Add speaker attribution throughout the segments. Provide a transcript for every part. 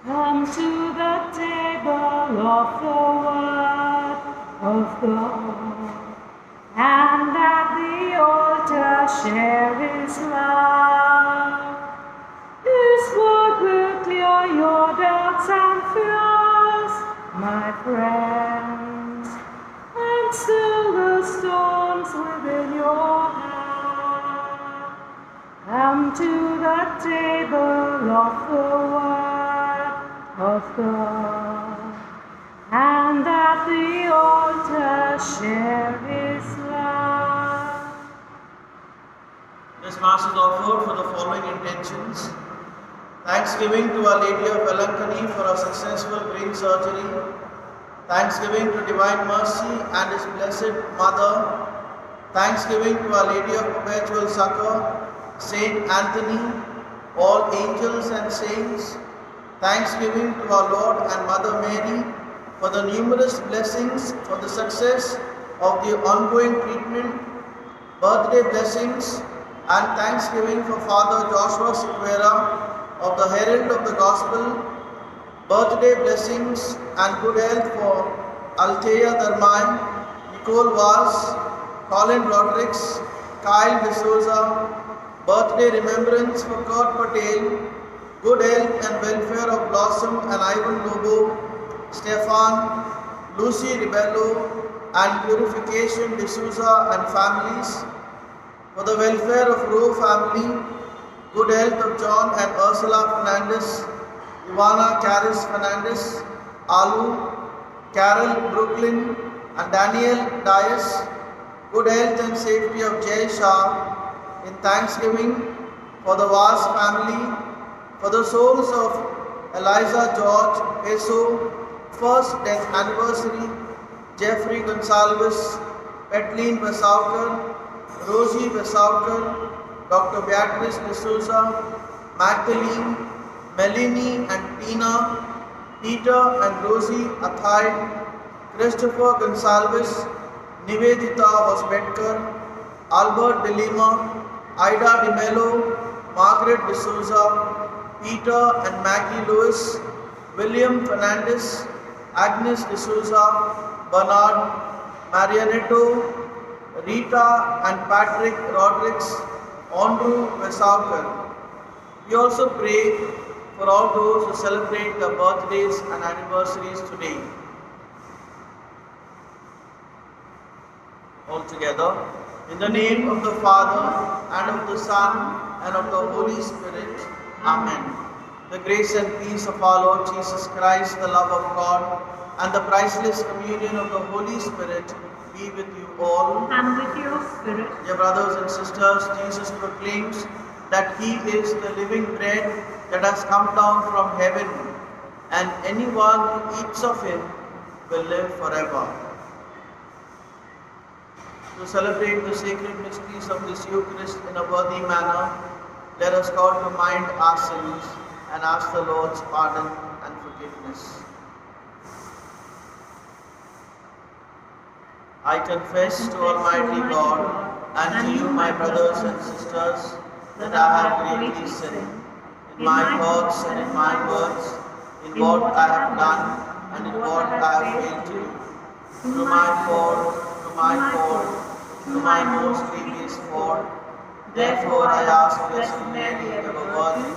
Speaker 1: Come to the table of the Word of God, and at the altar share His love. His word will clear your doubts and fears, my friends, and still the storms within your heart. Come to the table of the Word of God, and at the altar share His love.
Speaker 2: This Mass is offered for the following intentions. Thanksgiving to Our Lady of Velankani for a successful brain surgery. Thanksgiving to Divine Mercy and His Blessed Mother. Thanksgiving to Our Lady of Perpetual Succor, Saint Anthony, all angels and saints. Thanksgiving to our Lord and Mother Mary for the numerous blessings for the success of the ongoing treatment, birthday blessings, and thanksgiving for Father Joshua Sequeira of the Herald of the Gospel, birthday blessings and good health for Althea Dharmai, Nicole Vaz, Colin Rodrigues, Kyle D'Souza, birthday remembrance for Kurt Patel, good health and welfare of Blossom and Ivan Lobo, Stefan, Lucy Ribello, and Purification D'Souza and families, for the welfare of Rowe family, good health of John and Ursula Fernandez, Ivana Caris Fernandez, Alu, Carol Brooklyn, and Daniel Dias, good health and safety of Jay Shah, in thanksgiving for the Vaz family, for the souls of Eliza George Peso, first death anniversary, Jeffrey Gonsalves, Petleen Vesaukar, Rosie Vesaukar, Dr. Beatrice D'Souza, Magdalene, Melanie and Tina, Peter and Rosie Athai, Christopher Gonsalves, Nivedita Hosbetkar, Albert De Lima, Ida De Mello, Margaret D'Souza, Peter and Maggie Lewis, William Fernandez, Agnes D'Souza, Bernard, Marianetto, Rita and Patrick Rodrigues, Andrew Vesaukar. We also pray for all those who celebrate their birthdays and anniversaries today. All together, in the name of the Father, and of the Son, and of the Holy Spirit. Amen. The grace and peace of our Lord Jesus Christ, the love of God, and the priceless communion of the Holy Spirit be with you all.
Speaker 1: And with your spirit.
Speaker 2: Dear brothers and sisters, Jesus proclaims that He is the living bread that has come down from heaven, and anyone who eats of Him will live forever. To celebrate the sacred mysteries of this Eucharist in a worthy manner, let us call to mind our sins and ask the Lord's pardon and forgiveness. I confess to Almighty God and to you, my brothers and sisters, that I have greatly sinned in my thoughts and in my words, in what I have done and in what I have failed to do. Through my fault, through my most grievous fault. Therefore I ask Blessed Mary, ever worthy,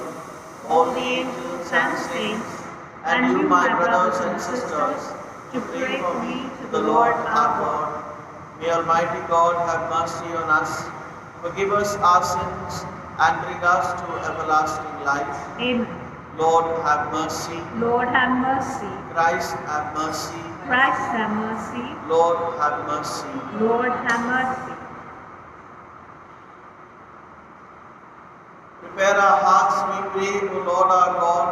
Speaker 2: all the angels and saints, and you, my brothers and sisters, to pray for me to the Lord our God. May Almighty God have mercy on us, forgive us our sins, and bring us to everlasting life.
Speaker 1: Amen.
Speaker 2: Lord have mercy.
Speaker 1: Lord have mercy.
Speaker 2: Christ have mercy.
Speaker 1: Christ have mercy.
Speaker 2: Lord have mercy.
Speaker 1: Lord have mercy.
Speaker 2: Prepare our hearts, we pray, O Lord our God,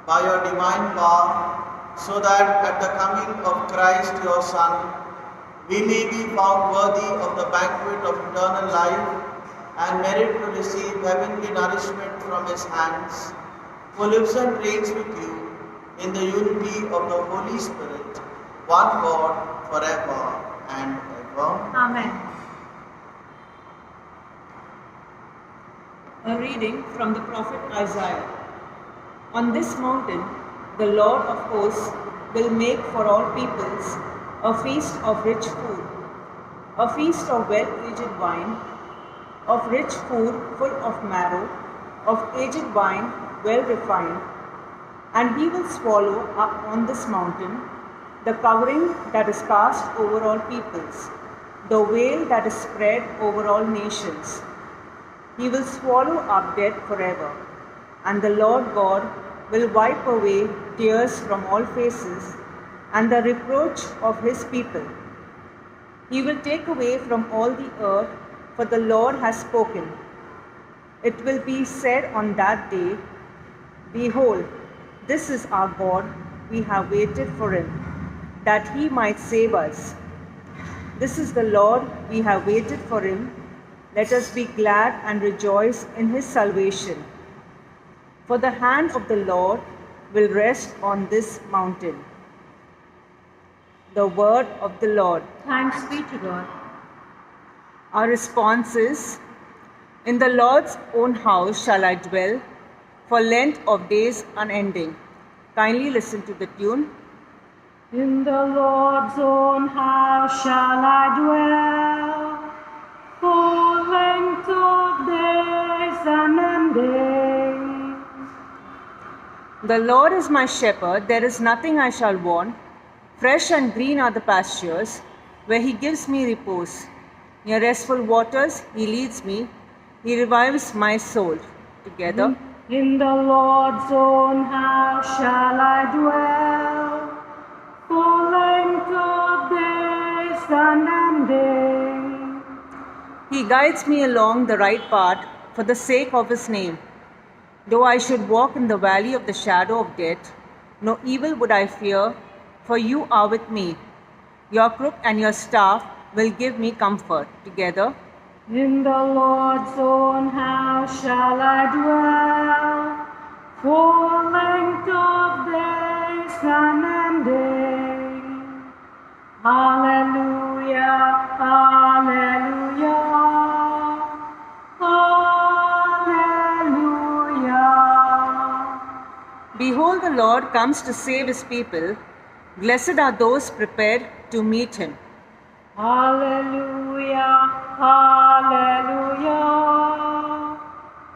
Speaker 2: by your divine power, so that at the coming of Christ your Son, we may be found worthy of the banquet of eternal life and merit to receive heavenly nourishment from His hands, who lives and reigns with you in the unity of the Holy Spirit, one God, forever and ever.
Speaker 1: Amen.
Speaker 3: A reading from the prophet Isaiah. On this mountain, the Lord of hosts will make for all peoples a feast of rich food, a feast of well-aged wine, of rich food full of marrow, of aged wine well refined. And he will swallow up on this mountain the covering that is cast over all peoples, the veil that is spread over all nations. He will swallow up death forever, and the Lord God will wipe away tears from all faces and the reproach of his people. He will take away from all the earth, for the Lord has spoken. It will be said on that day, Behold, this is our God, we have waited for him, that he might save us. This is the Lord, we have waited for him. Let us be glad and rejoice in his salvation. For the hand of the Lord will rest on this mountain. The word of the Lord.
Speaker 1: Thanks be to God.
Speaker 3: Our response is, In the Lord's own house shall I dwell, for length of days unending. Kindly listen to the tune.
Speaker 1: In the Lord's own house shall I dwell, for length of days unending.
Speaker 3: The Lord is my shepherd, there is nothing I shall want. Fresh and green are the pastures, where he gives me repose. Near restful waters he leads me, he revives my soul. Together.
Speaker 1: In the Lord's own house shall I dwell, for length of days unending.
Speaker 3: He guides me along the right path for the sake of his name. Though I should walk in the valley of the shadow of death, no evil would I fear, for you are with me. Your crook and your staff will give me comfort. Together.
Speaker 1: In the Lord's own house shall I dwell, for length of days unending. Hallelujah, hallelujah, hallelujah.
Speaker 3: Behold, the Lord comes to save his people. Blessed are those prepared to meet him.
Speaker 1: Hallelujah, hallelujah,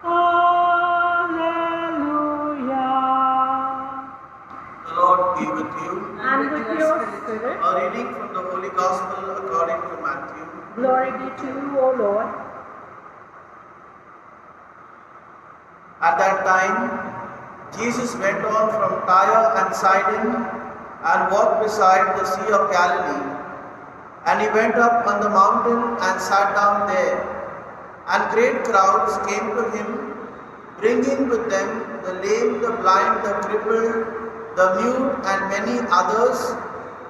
Speaker 1: hallelujah.
Speaker 2: The Lord be with you.
Speaker 1: And with your spirit,
Speaker 2: A reading from the Holy Gospel according to Matthew.
Speaker 1: glory be to you, O Lord.
Speaker 2: At that time, Jesus went on from Tyre and Sidon and walked beside the Sea of Galilee. And he went up on the mountain and sat down there. And great crowds came to him, bringing with them the lame, the blind, the crippled, the mute, and many others.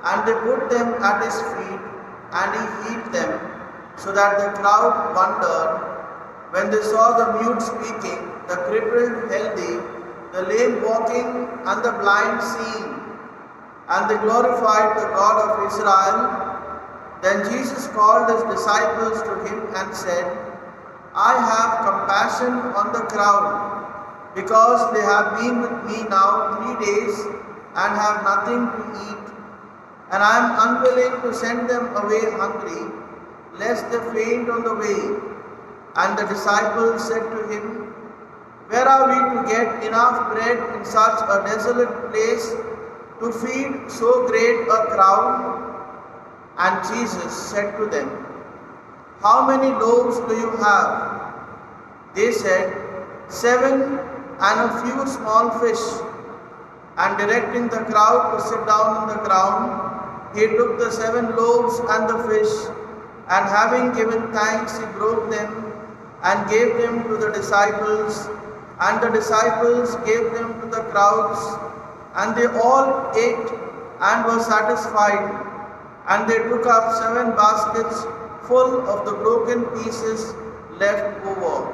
Speaker 2: And they put them at his feet, and he healed them, so that the crowd wondered when they saw the mute speaking, the crippled healthy, the lame walking, and the blind seeing. And they glorified the God of Israel. Then Jesus called his disciples to him and said, I have compassion on the crowd, because they have been with me now 3 days and have nothing to eat. And I am unwilling to send them away hungry, lest they faint on the way. And the disciples said to him, Where are we to get enough bread in such a desolate place to feed so great a crowd? And Jesus said to them, How many loaves do you have? They said, 7, and a few small fish. And directing the crowd to sit down on the ground, he took the 7 loaves and the fish, and having given thanks, he broke them and gave them to the disciples, and the disciples gave them to the crowds, and they all ate and were satisfied. And they took up 7 baskets full of the broken pieces left over.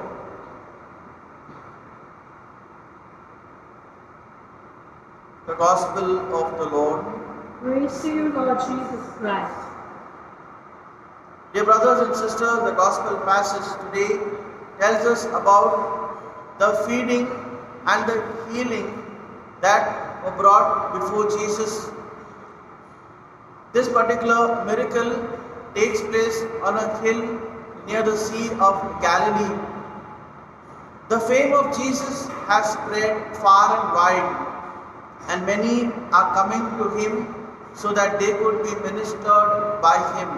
Speaker 2: The Gospel of the Lord.
Speaker 1: Praise to you, Lord Jesus Christ.
Speaker 2: Dear brothers and sisters, the Gospel passage today tells us about the feeding and the healing that were brought before Jesus. This particular miracle takes place on a hill near the Sea of Galilee. The fame of Jesus has spread far and wide, and many are coming to him so that they could be ministered by him.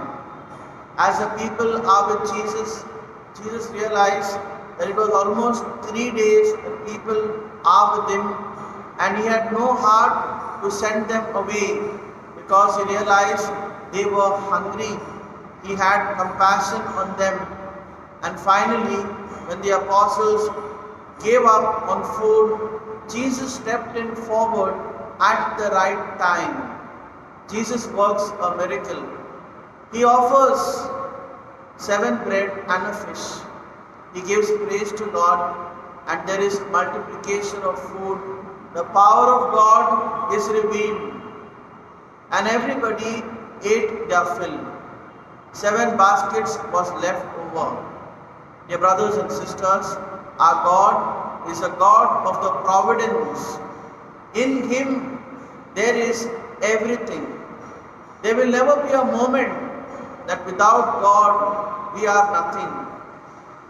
Speaker 2: As the people are with Jesus, Jesus realized that it was almost 3 days that people are with him, and he had no heart to send them away because he realized they were hungry. He had compassion on them. And finally, when the apostles gave up on food, Jesus stepped in forward at the right time. Jesus works a miracle. He offers 7 bread and a fish. He gives praise to God, and there is multiplication of food. The power of God is revealed, and everybody ate their fill. 7 baskets was left over. Dear brothers and sisters, our God is a God of the providence. In Him there is everything. There will never be a moment that without God we are nothing.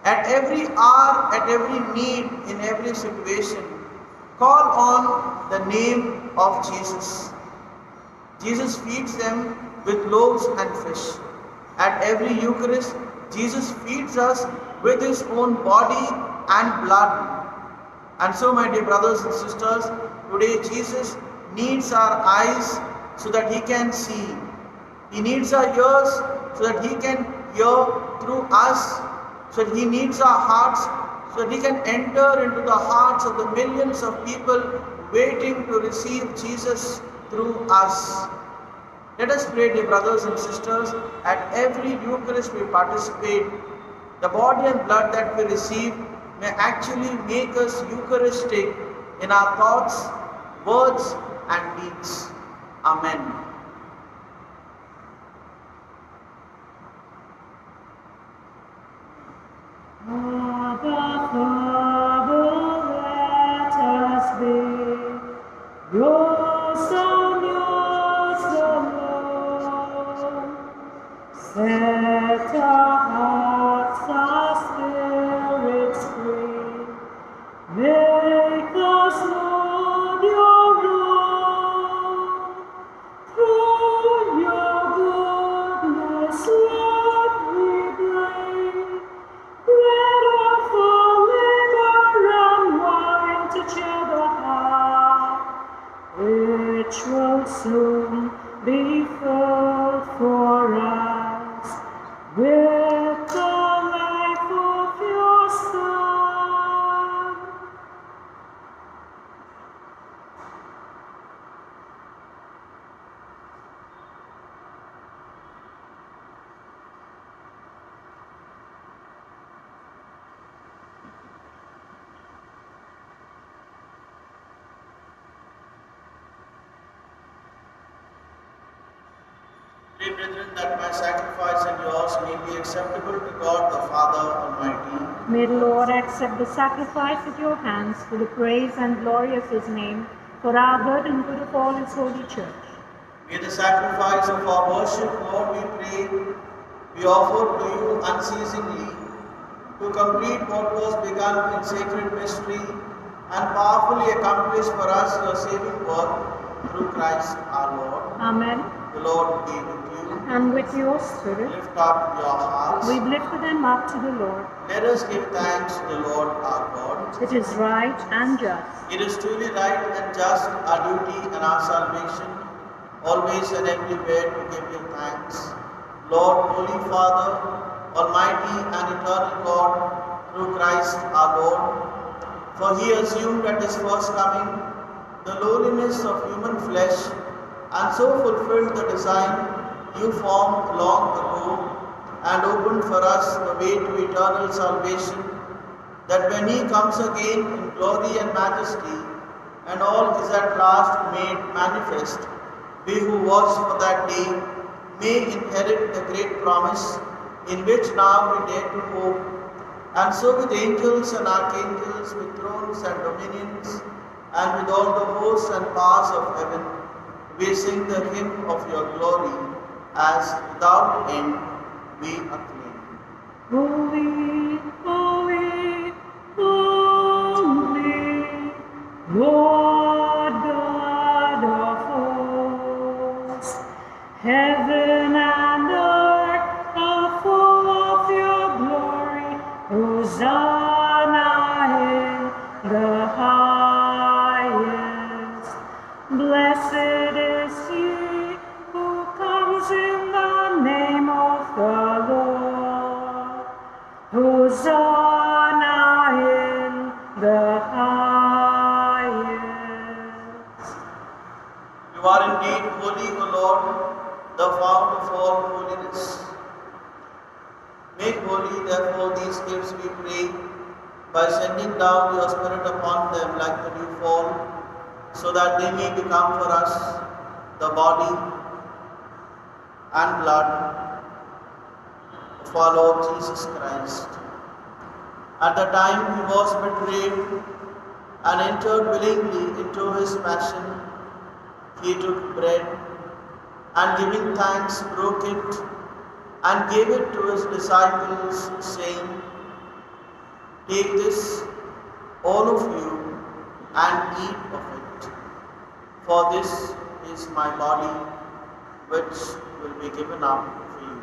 Speaker 2: At every hour, at every need, in every situation, call on the name of Jesus. Jesus feeds them with loaves and fish. At every Eucharist, Jesus feeds us with His own body and blood. And so, my dear brothers and sisters, today Jesus needs our eyes so that He can see. He needs our ears so that He can hear through us. So He needs our hearts so that He can enter into the hearts of the millions of people waiting to receive Jesus through us. Let us pray, dear brothers and sisters, at every Eucharist we participate, the body and blood that we receive may actually make us Eucharistic in our thoughts, words and deeds. Amen.
Speaker 1: Abba, Father, let us be yours and yours alone. Set our hearts, our spirits free. Make us, Lord, your own. Through your goodness, Lord, we bring bread of our labor and wine to cheer the heart, which will soon be filled for us with the life of your Son.
Speaker 2: Pray, brethren, that my sacrifice and yours may be acceptable to God the Father Almighty.
Speaker 1: May the Lord accept the sacrifice at your hands for the praise and glory of His name, for our good and good of all His holy church.
Speaker 2: May the sacrifice of our worship, Lord, we pray, be offered to you unceasingly, to complete what was begun in sacred mystery and powerfully accomplish for us your saving work through Christ our Lord.
Speaker 1: Amen.
Speaker 2: The Lord be with you.
Speaker 1: And with your spirit,
Speaker 2: Lift up your hearts.
Speaker 1: we lift them up to the Lord.
Speaker 2: Let us give thanks to the Lord our God.
Speaker 1: It is right and just.
Speaker 2: It is truly right and just, our duty and our salvation, always and everywhere to give you thanks. Lord, Holy Father, Almighty and eternal God, through Christ our Lord, for He assumed at His first coming the lowliness of human flesh, and so fulfilled the design you formed long ago, and opened for us the way to eternal salvation, that when He comes again in glory and majesty, and all is at last made manifest, we who watch for that day may inherit the great promise, in which now we dare to hope, and so with angels and archangels, with thrones and dominions, and with all the hosts and powers of heaven, we sing the hymn of your glory, as without end we acclaim.
Speaker 1: Holy, holy, holy, Lord God of hosts, heaven and earth are full of your glory. Hosanna in the highest. Blessed is he who comes in the name of the Lord. Hosanna in the highest.
Speaker 2: You are indeed holy, O Lord, the fount of all holiness. Make holy, therefore, these gifts, we pray, by sending down your Spirit upon them like the dew fall, so that they may become for us the body and blood of our Lord Jesus Christ. At the time he was betrayed and entered willingly into his passion, he took bread and giving thanks broke it and gave it to his disciples, saying, "Take this, all of you, and eat of it, for this is my body, which will be given up for you."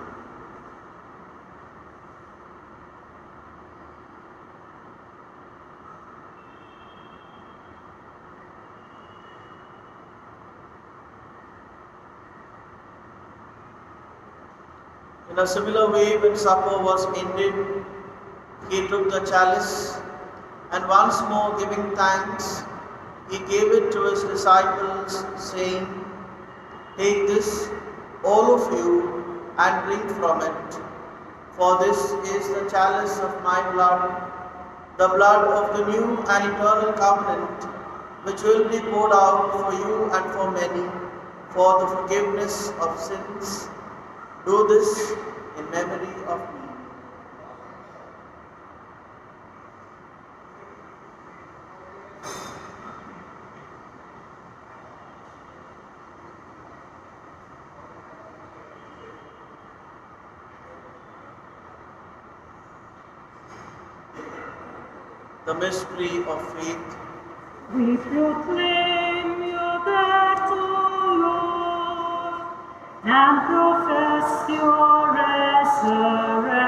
Speaker 2: In a similar way, when supper was ended, he took the chalice, and once more giving thanks, he gave it to his disciples, saying, "Take this, all of you, and drink from it, for this is the chalice of my blood, the blood of the new and eternal covenant, which will be poured out for you and for many, for the forgiveness of sins. Do this in memory of me." The mystery of faith.
Speaker 1: We proclaim your death, O Lord, and profess your resurrection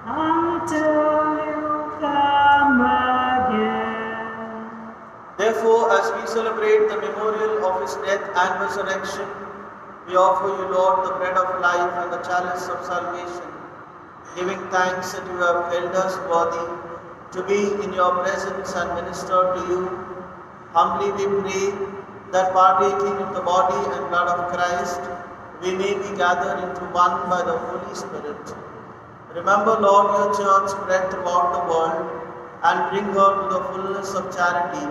Speaker 1: until you come again.
Speaker 2: Therefore, as we celebrate the memorial of his death and resurrection, we offer you, Lord, the bread of life and the chalice of salvation, giving thanks that you have held us worthy to be in your presence and minister to you. Humbly we pray that partaking of the body and blood of Christ, we may be gathered into one by the Holy Spirit. Remember, Lord, your church spread throughout the world, and bring her to the fullness of charity,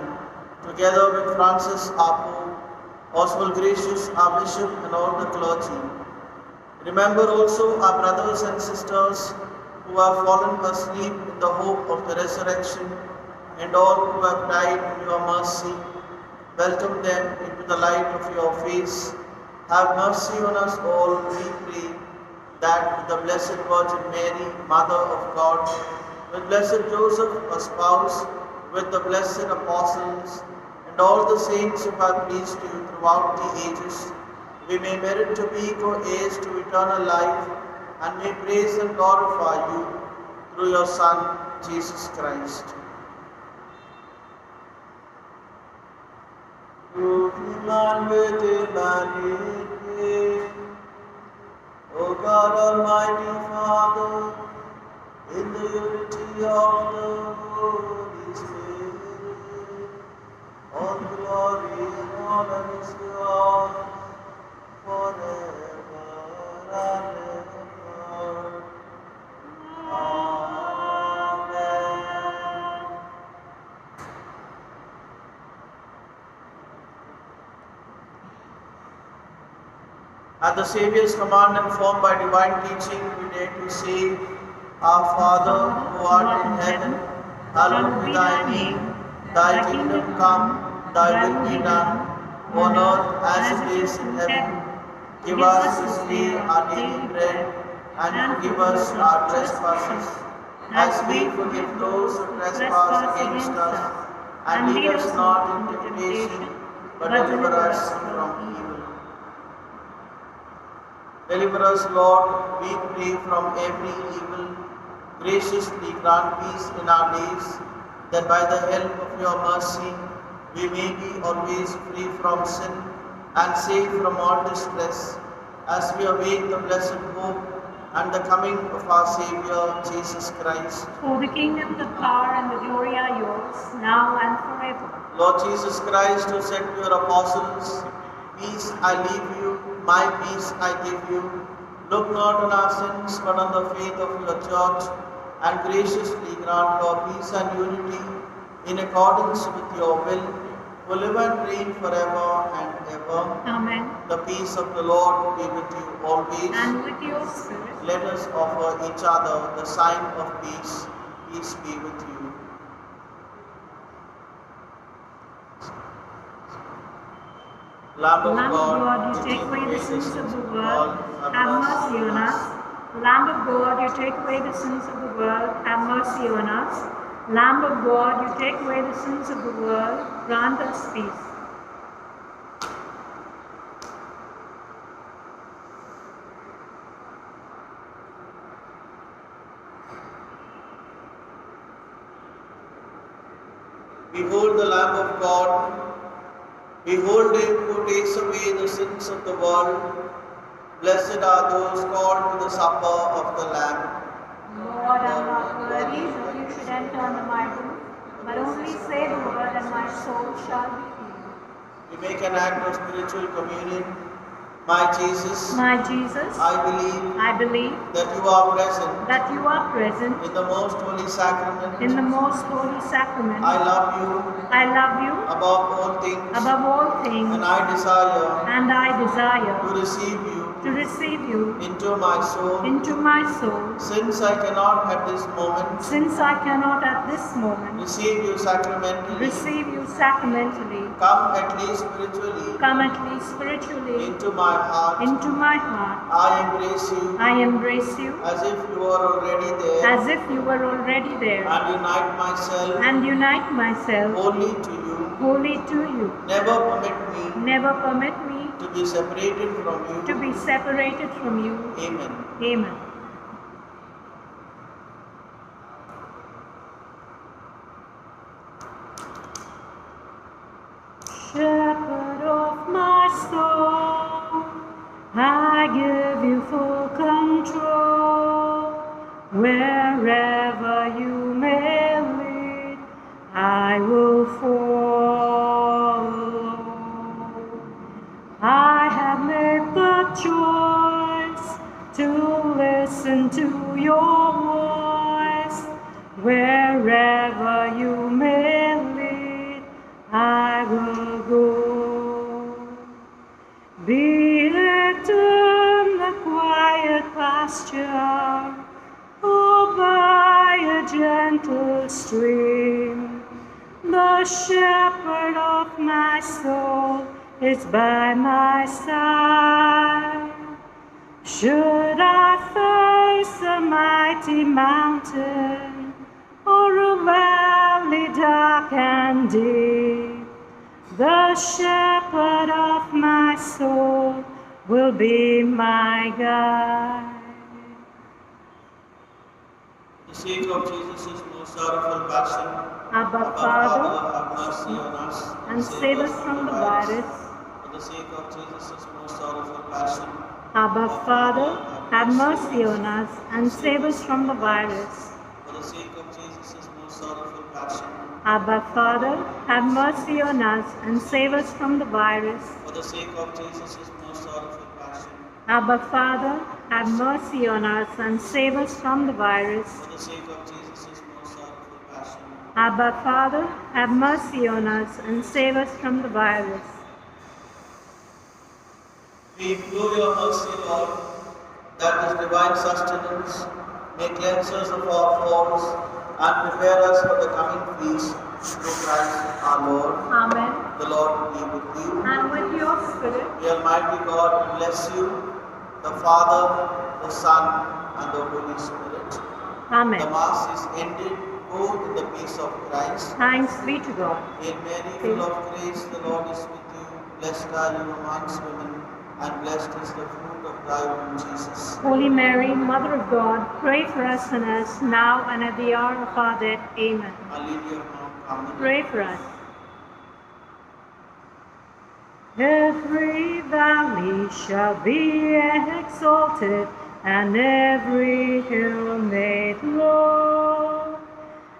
Speaker 2: together with Francis our Pope, Oswald Gracious our Bishop, and all the clergy. Remember also our brothers and sisters who have fallen asleep in the hope of the resurrection, and all who have died in your mercy. Welcome them into the light of your face. Have mercy on us all, we pray, that with the Blessed Virgin Mary, Mother of God, with Blessed Joseph, her spouse, with the blessed apostles, and all the saints who have pleased you throughout the ages, we may merit to be co-heirs to eternal life, and may praise and glorify you through your Son, Jesus Christ. Through him and with him and in him, O God Almighty Father, in the unity of the Holy Spirit, all glory and honor is yours forever and ever. Amen. At the Saviour's command, informed by divine teaching, we dare to say, Our Father, who art in heaven, hallowed be thy name. Thy kingdom come, thy will be done, on earth as it is in heaven. Give us this day our daily bread, and forgive us our trespasses, as we forgive those who trespass against us. And lead us not into temptation, but deliver us from evil. Deliver us, Lord, we pray, from every evil. Graciously grant peace in our days, that by the help of your mercy we may be always free from sin and safe from all distress, as we await the blessed hope and the coming of our Saviour, Jesus Christ.
Speaker 1: For the kingdom, the power, and the glory are yours, now and forever.
Speaker 2: Lord Jesus Christ, who said to your apostles, "Peace I leave you, my peace I give you," look not on our sins, but on the faith of your church, and graciously grant her peace and unity in accordance with your will, who live and reign forever and ever.
Speaker 1: Amen.
Speaker 2: The peace of the Lord be with you always.
Speaker 1: And with your spirit.
Speaker 2: Let us offer each other the sign of peace. Peace be with you. Lamb of God,
Speaker 1: you take away the sins of the world, have mercy on us. Lamb of God, you take away the sins of the world, have mercy on us. Lamb of God, you take away the sins of the world, grant us peace.
Speaker 2: Behold the Lamb of God. Behold him who takes away the sins of the world. Blessed are those called to the supper of the Lamb.
Speaker 1: Lord, I am not worthy that you should enter under my roof, but only say the word, and my soul shall be healed.
Speaker 2: We make an act of spiritual communion. My Jesus,
Speaker 1: My Jesus,
Speaker 2: I believe
Speaker 1: I believe
Speaker 2: that you are present
Speaker 1: that you are present
Speaker 2: in the most holy sacrament.
Speaker 1: in the most holy sacrament.
Speaker 2: I love you
Speaker 1: I love you
Speaker 2: above all things,
Speaker 1: above all things,
Speaker 2: and I desire
Speaker 1: and I desire
Speaker 2: to receive you into my soul. Since I cannot at this moment receive you sacramentally, come at least spiritually into my heart. I embrace you as if you were already there, and unite myself wholly to you. Never permit me to be separated from you. Amen.
Speaker 1: Amen. Shepherd of my soul, I give you full control. Wherever you may lead, I will follow. I have made the choice to listen to your voice. Wherever you may lead, I will go. Be it in the quiet pasture, or by a gentle stream, the shepherd of my soul is by my side. Should I face a mighty mountain, or a valley dark and deep, the shepherd of my soul will be my guide.
Speaker 2: For the sake of Jesus' most sorrowful passion,
Speaker 1: Abba,
Speaker 2: Father, have mercy on us
Speaker 1: and save us from the virus.
Speaker 2: For the sake of Jesus' most sorrowful passion,
Speaker 1: Abba, Father, have mercy on us and save us from the virus.
Speaker 2: for the sake of Jesus' most sorrowful passion,
Speaker 1: Abba, Father, have mercy on us and save us from the virus.
Speaker 2: for the sake of Jesus' most sorrowful passion,
Speaker 1: Abba, Father, have mercy on us and save us from the virus.
Speaker 2: for the sake of Jesus' most sorrowful passion,
Speaker 1: Abba, Father, have mercy on us and save us from the virus.
Speaker 2: we implore your mercy, Lord, that this divine sustenance may cleanse us of our faults and prepare us for the coming feast through Christ.
Speaker 1: Spirit.
Speaker 2: May Almighty God bless you, the Father, the Son, and the Holy Spirit.
Speaker 1: Amen.
Speaker 2: The Mass is ended. Go in the peace of Christ.
Speaker 1: Thanks be to God.
Speaker 2: Hail Mary, full of grace, the Lord is with you. Blessed are you amongst women, and blessed is the fruit of thy womb, Jesus.
Speaker 1: Holy Mary, Mother of God, pray for us sinners, now and at the hour of our death. Amen.
Speaker 2: Our Lady of Mount Carmel.
Speaker 1: Pray for us. Every valley shall be exalted, and every hill made low.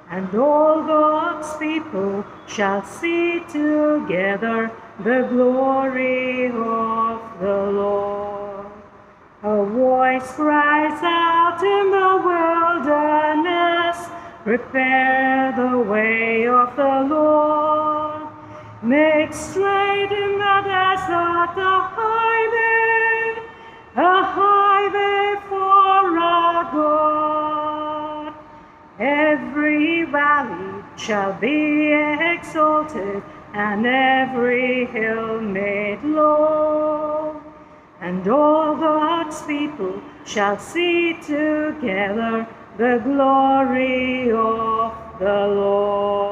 Speaker 1: And all God's people shall see together the glory of the Lord. A voice cries out in the wilderness, prepare the way of the Lord. Make straight in the desert a highway for our God. Every valley shall be exalted, and every hill made low. And all God's people shall see together the glory of the Lord.